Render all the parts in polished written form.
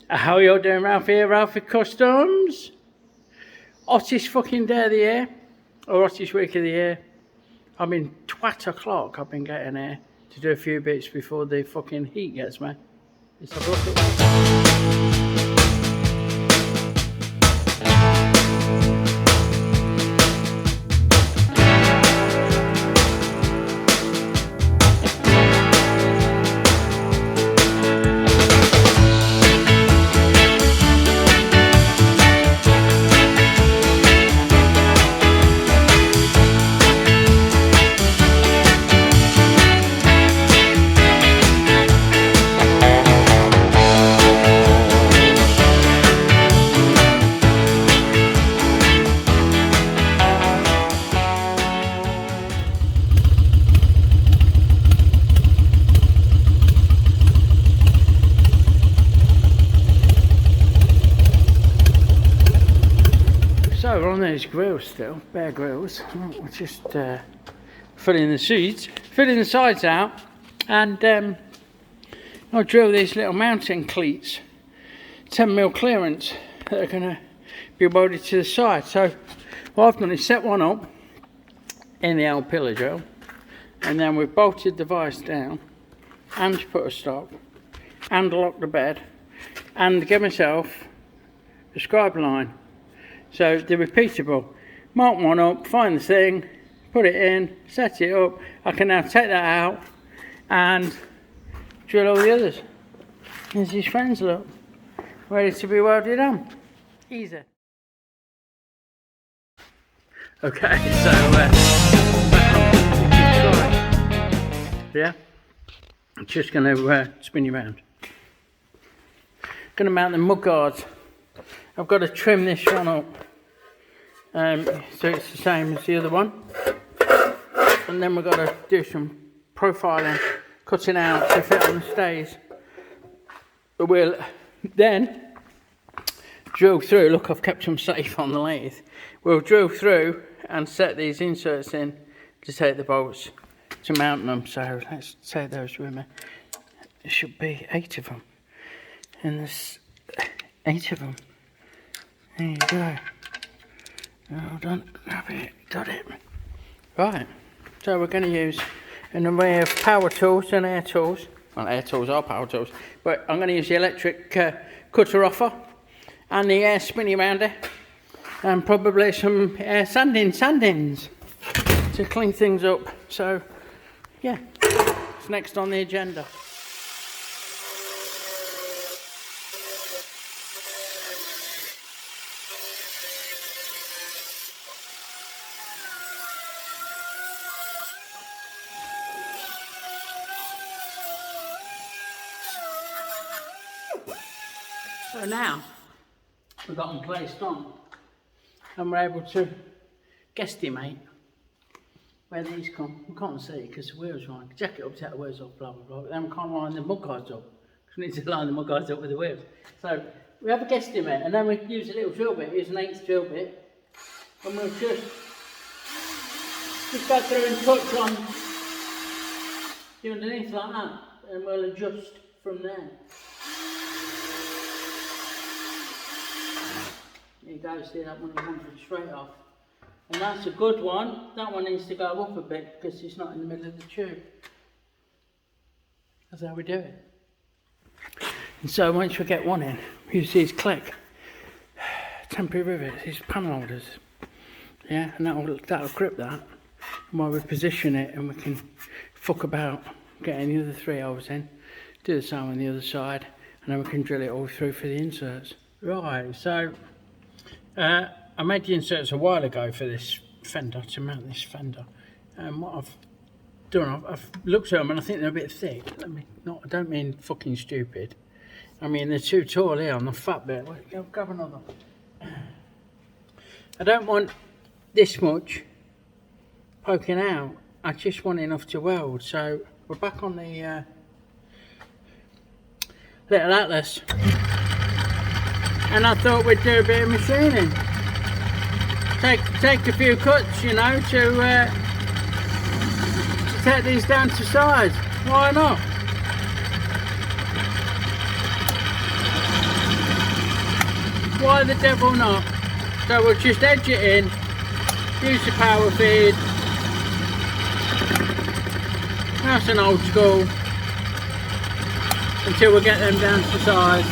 How you all doing, Ralph here, Ralfy Customs? Hottest fucking day of the year, or hottest week of the year. I mean, twat o'clock I've been getting here to do a few bits before the fucking heat gets me. Let's have a look at that. So we're on these grills still, bare grills. We're just filling the seats, filling the sides out, and I'll drill these little mounting cleats, 10mm clearance, that are going to be welded to the side. So what I've done is set one up in the old pillar drill, and then we've bolted the vise down, and put a stop, and locked the bed, and give myself a scribe line. So they're repeatable. Mark one up, find the thing, put it in, set it up. I can now take that out and drill all the others. There's his friends, look, ready to be welded on. Easy. Okay, so yeah, I'm just going to spin you around. Going to mount the mud guards. I've got to trim this one up so it's the same as the other one, and then we've got to do some profiling, cutting out to fit on the stays. But we'll then drill through. Look, I've kept them safe on the lathe. We'll drill through and set these inserts in to take the bolts to mount them. So let's take those with me. There should be 8 of them, and there's 8 of them. There you go. Well done. Got it. Right. So we're going to use an array of power tools and air tools. Well, air tools are power tools, but I'm going to use the electric cutter offer and the air spinny rounder, and probably some air sandings to clean things up. So, yeah, it's next on the agenda. So now we've got them placed on, and we're able to guesstimate where these come. We can't see because the wheels are on. Jack it up, take the wheels off, blah blah blah. But then we can't line the mud guards up because we need to line the mud guards up with the wheels. So we have a guesstimate, and then we use a little drill bit, use an 1/8 drill bit, and we'll just go through and touch on the underneath like that, and we'll adjust from there. There you go, see that one is 100 straight off. And that's a good one. That one needs to go up a bit because it's not in the middle of the tube. That's how we do it. And so once we get one in, we use these click temporary rivets, these panel holders. Yeah, and that'll grip that. And while we position it, and we can fuck about getting the other 3 holes in, do the same on the other side, and then we can drill it all through for the inserts. Right, so I made the inserts a while ago for this fender, to mount this fender, and what I've done, I've looked at them and I think they're a bit thick. I don't mean fucking stupid, I mean they're too tall here on the fat bit. Go grab another. I don't want this much poking out, I just want enough to weld. So we're back on the little Atlas, and I thought we'd do a bit of machining. Take a few cuts, you know, to take these down to size. Why not? Why the devil not? So we'll just edge it in, use the power feed. Nice and old school until we get them down to size.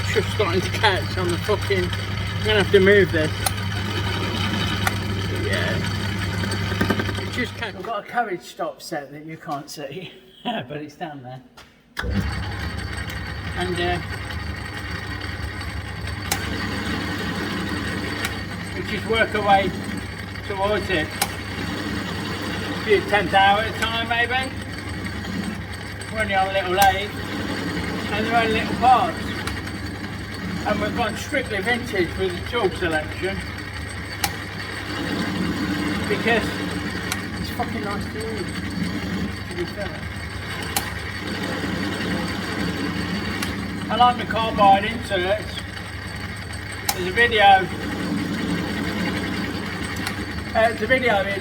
It's just starting to catch on the fucking. I'm gonna have to move this. Yeah. It just catch. I've got a carriage stop set that you can't see, but it's down there. And we just work our way towards it. A few 10th hour at a time maybe. We're only on a little lathe and they're only little parts. And we've gone strictly vintage with the tool selection because it's fucking nice to use, to be fair. I like the carbide inserts. There's a video in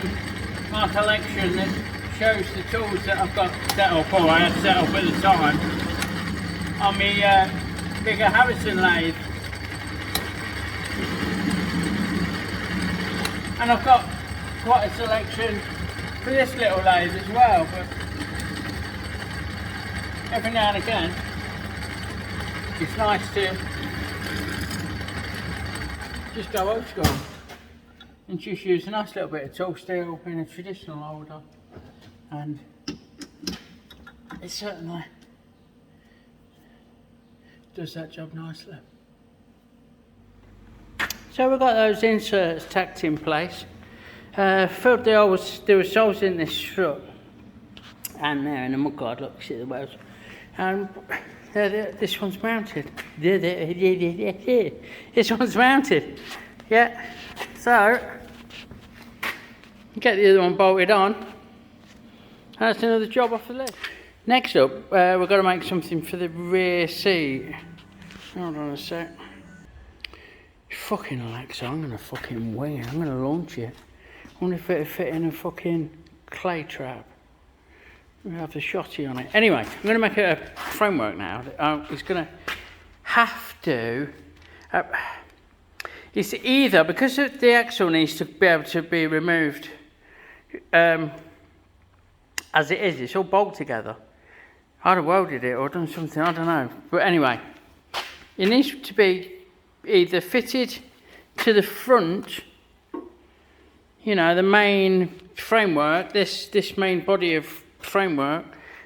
my collection that shows the tools that I've got set up, or I had set up at the time, on my bigger Harrison lathe. And I've got quite a selection for this little lathe as well, but every now and again it's nice to just go old school and just use a nice little bit of tool steel in a traditional holder, and it certainly does that job nicely. So we've got those inserts tacked in place. Filled there was holes in this strut and there in the mudguard, look, see the wells. And this one's mounted. This one's mounted. Yeah. So get the other one bolted on. That's another job off the list. Next up, we've got to make something for the rear seat. Hold on a sec. Fucking Alexa, I'm gonna fucking wing it. I'm gonna launch it. I wonder if it'll fit in a fucking clay trap. We have the shotty on it. Anyway, I'm gonna make a framework now. It's gonna have to. It's either because the axle needs to be able to be removed as it is. It's all bolted together. I'd have welded it or done something. I don't know. But anyway, it needs to be either fitted to the front, you know, the main framework, this main body of framework,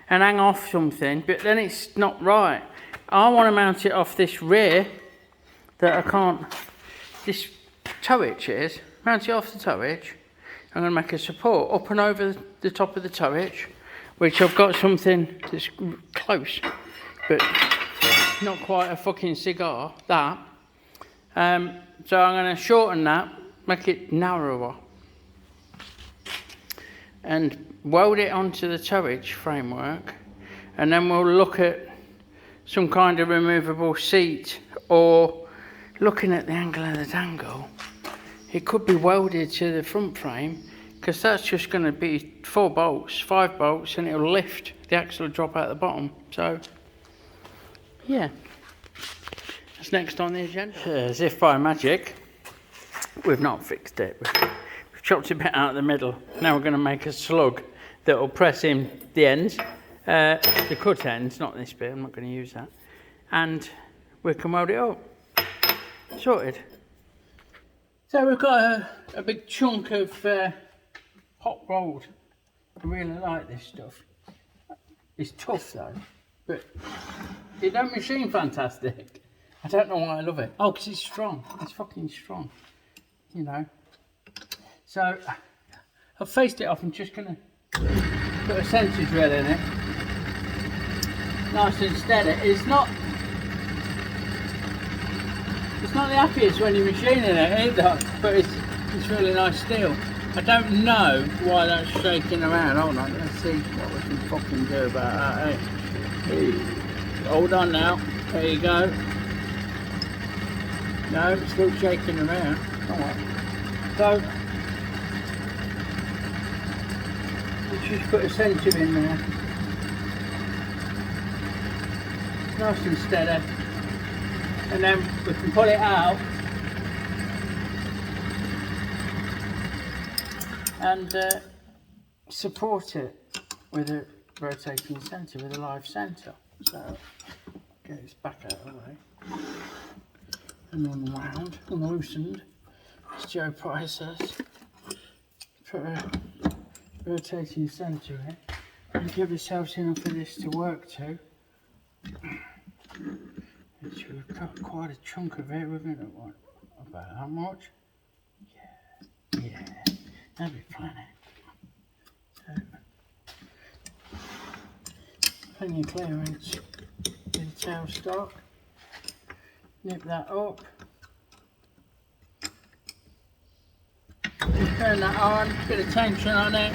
and hang off something, but then it's not right. I want to mount it off this rear that I can't, this toe hitch is, mount it off the toe hitch. I'm going to make a support up and over the top of the toe hitch, which I've got something that's close, but not quite a fucking cigar, that. So I'm going to shorten that, make it narrower, and weld it onto the toe hitch framework, and then we'll look at some kind of removable seat, or looking at the angle of the dangle, it could be welded to the front frame, because that's just going to be 5 bolts, and it'll lift, the axle will drop out the bottom. So yeah, that's next on the agenda. As if by magic, we've not fixed it. We've chopped a bit out of the middle. Now we're going to make a slug that will press in the ends, the cut ends, not this bit, I'm not going to use that. And we can weld it up. Sorted. So we've got a big chunk of hot rolled. I really like this stuff. It's tough though, but it don't machine fantastic. I don't know why I love it. Oh, because it's strong. It's fucking strong, you know. So I've faced it off. I'm just gonna put a sensor drill in it, nice and steady. It's not the happiest when you're machining it either, but it's really nice steel. I don't know why that's shaking around. Hold on, let's see what we can fucking do about that. Hey, hold on now. There you go. No, it's still shaking around. Alright. So let's just put a sensor in there. nice and steady, and then we can pull it out and support it with a rotating centre, with a live centre. So get this back out of the way and unwound, unloosened, as Joe Price says. Put a rotating centre in and give yourselves enough of this to work to. Which we've got quite a chunk of it. We're going to want about how much? Yeah, that'd be plenty. So, plenty of clearance with the tailstock. Nip that up. Turn that on, bit of tension on it.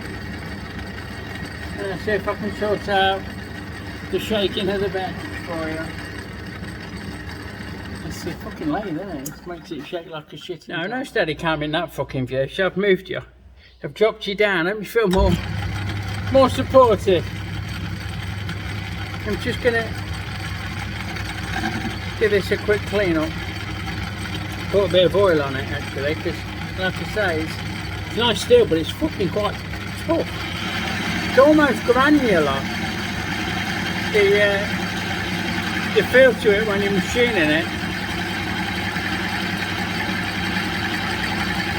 And see if I can sort out the shaking of the bench for you. It's a fucking lathe, isn't it? It makes it shake like a shit. No steady cam in that fucking view. So I've moved you. I've dropped you down. Let me feel more supportive. I'm just gonna give this a quick clean up. Put a bit of oil on it actually, because like I say, it's nice steel, but it's fucking quite tough. It's almost granular. The feel to it when you're machining it.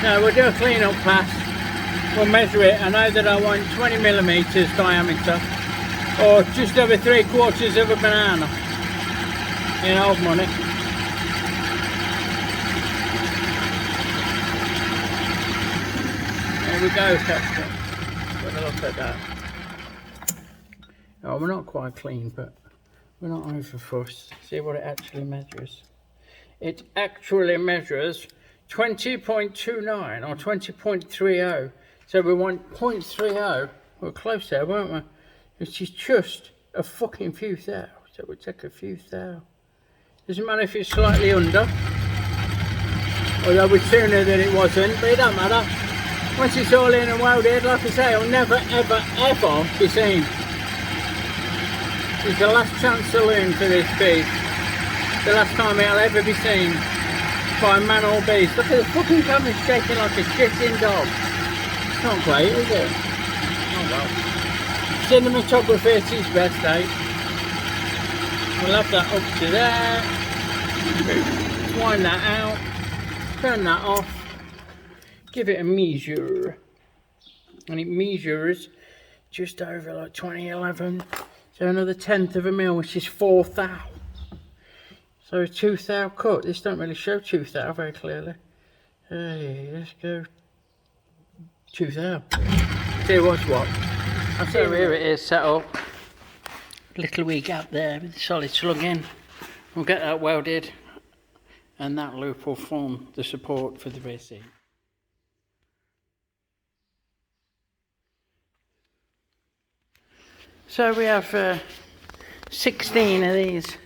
Now we'll do a clean up pass. We'll measure it. I know that I want 20mm diameter, or just over 3/4 of a banana in old money. There we go, Captain. Have a look at that. Oh, we're not quite clean, but we're not over fussed. See what it actually measures. It actually measures 20.29 or 20.30. So we want 0.30. We're close there, weren't we? Which is just a fucking few thou. So we'll take a few thou. Doesn't matter if it's slightly under. Although we'd sooner than it wasn't, but it don't matter. Once it's all in and welded, like I say, it'll never, ever, ever be seen. It's the last chance saloon for this piece. The last time it'll ever be seen by man or beast. Look at the fucking camera shaking like a shitting dog. It's not great, is it? Oh well. Cinematography at its best, eh? We'll have that up to there. Wind that out. Turn that off. Give it a measure. And it measures just over like 2011. So another 1/10 of a mil, which is 4 thou. So a 2 thou cut. This don't really show 2 thou very clearly. Hey, let's go 2 thou. See what's what. So here it is set up. Little wee gap there with the solid slug in. We'll get that welded, and that loop will form the support for the rear seat. So we have 16 of these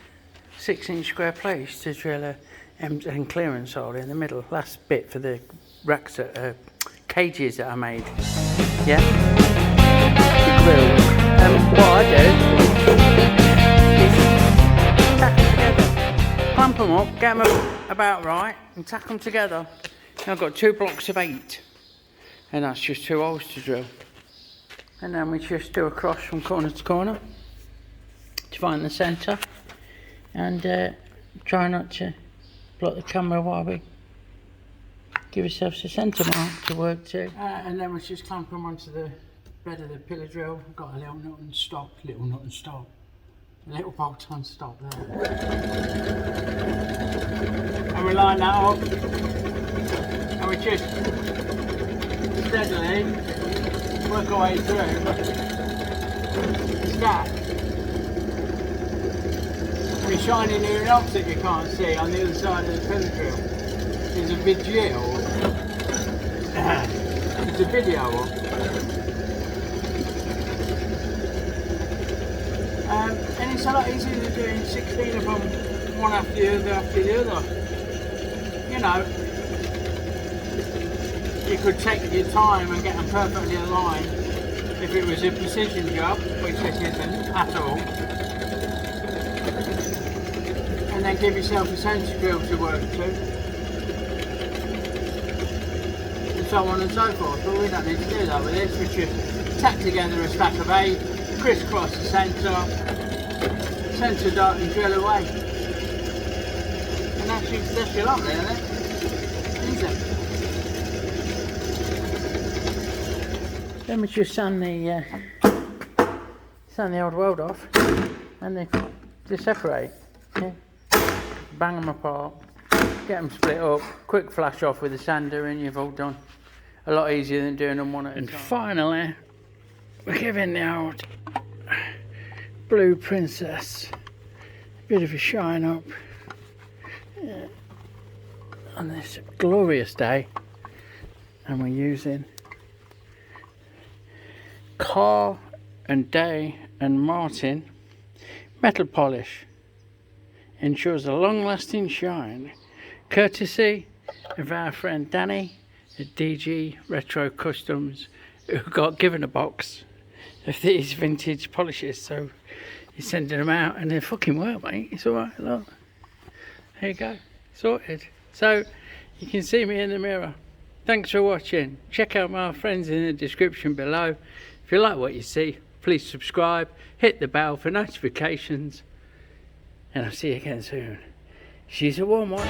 6-inch square plates to drill a and clearance hole in the middle. Last bit for the racks, cages that I made. Yeah. The grill. What I do is tack them together, clamp them up, get them about right, and tack them together. I've got 2 blocks of 8, and that's just 2 holes to drill. And then we just do a cross from corner to corner to find the centre, and try not to block the camera while we give ourselves a centre mark to work to. And then we just clamp them onto the bed of the pillar drill. I've got a little nut and stop, a little bolt on stop there. And we line that up, and we just steadily work our way through. Stack. We're shining new knobs that you can't see on the other side of the pillar drill. There's a video. It's a video. And it's a lot easier than doing 16 of them, one after the other. You know, you could take your time and get them perfectly aligned if it was a precision job, which this isn't at all. then give yourself a centre drill to work to, and so on and so forth. But we don't need to do that with this. We just tack together a stack of 8, crisscross the centre dot and drill away. And that's your lot really. Easy. Let me just sand the old weld off, and they just separate. Yeah. Bang them apart, get them split up, quick flash off with the sander, and you've all done. A lot easier than doing them one at a time. And finally, we're giving the old Blue Princess a bit of a shine up on this glorious day, and we're using Car and Day and Martin metal polish. Ensures a long-lasting shine, courtesy of our friend Danny at DG Retro Customs, who got given a box of these vintage polishes, so he's sending them out, and they fucking work, mate. It's alright, look. There you go, sorted. So you can see me in the mirror. Thanks for watching. Check out my friends in the description below. If you like what you see, please subscribe, hit the bell for notifications, and I'll see you again soon. She's a warm one.